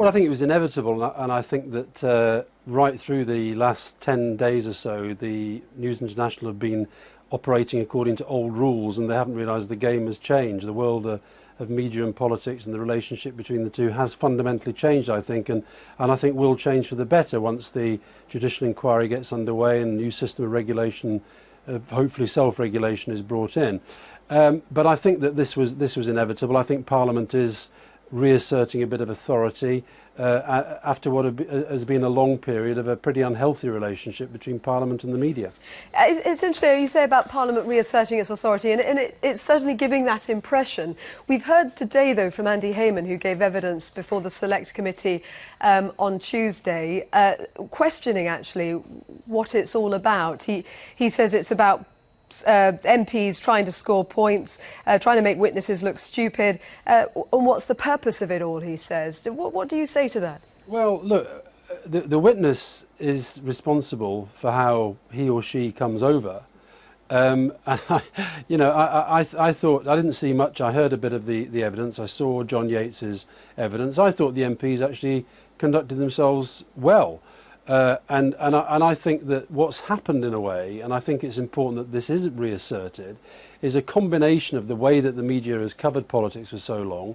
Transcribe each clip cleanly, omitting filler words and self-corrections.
Well, I think it was inevitable, and I think that right through the last 10 days or so, the News International have been operating according to old rules, and they haven't realised the game has changed. The world of media and politics and the relationship between the two has fundamentally changed, I think, and I think will change for the better once the judicial inquiry gets underway and a new system of regulation, hopefully self-regulation, is brought in. But I think that this was inevitable. I think Parliament is reasserting a bit of authority after what has been a long period of a pretty unhealthy relationship between Parliament and the media. It's interesting you say about Parliament reasserting its authority, and it's certainly giving that impression. We've heard today, though, from Andy Hayman, who gave evidence before the Select Committee on Tuesday, questioning actually what it's all about. He says it's about MPs trying to score points, trying to make witnesses look stupid. And what's the purpose of it all, he says. What do you say to that? Well, look, the witness is responsible for how he or she comes over. And I thought, I didn't see much. I heard a bit of the evidence. I saw John Yates's evidence. I thought the MPs actually conducted themselves well. And I think that what's happened in a way, and I think it's important that this is reasserted, is a combination of the way that the media has covered politics for so long,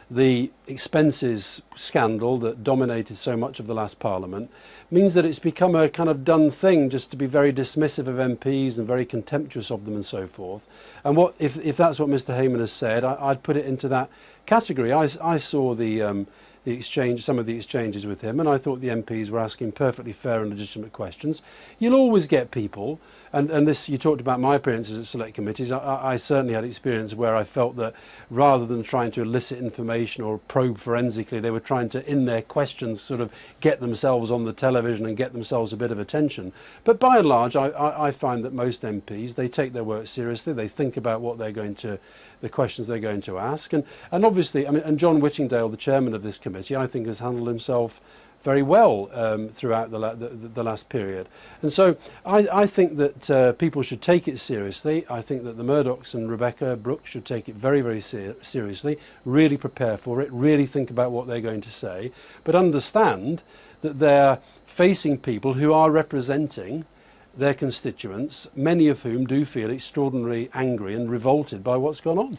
the expenses scandal that dominated so much of the last Parliament, means that it's become a kind of done thing just to be very dismissive of MPs and very contemptuous of them and so forth. And if that's what Mr. Hayman has said, I'd put it into that category. I saw some of the exchanges with him, and I thought the MPs were asking perfectly fair and legitimate questions. You'll always get people, and this, you talked about my appearances at select committees. I certainly had experience where I felt that rather than trying to elicit information or probe forensically, they were trying to, in their questions, sort of get themselves on the television and get themselves a bit of attention. But by and large, I find that most MPs, they take their work seriously. They think about what they're going to, the questions they're going to ask, and obviously, I mean, and John Whittingdale, the chairman of this committee, I think has handled himself very well throughout the last period. And so I think that people should take it seriously. I think that the Murdochs and Rebecca Brooks should take it very, very seriously, really prepare for it, really think about what they're going to say, but understand that they're facing people who are representing their constituents, many of whom do feel extraordinarily angry and revolted by what's gone on.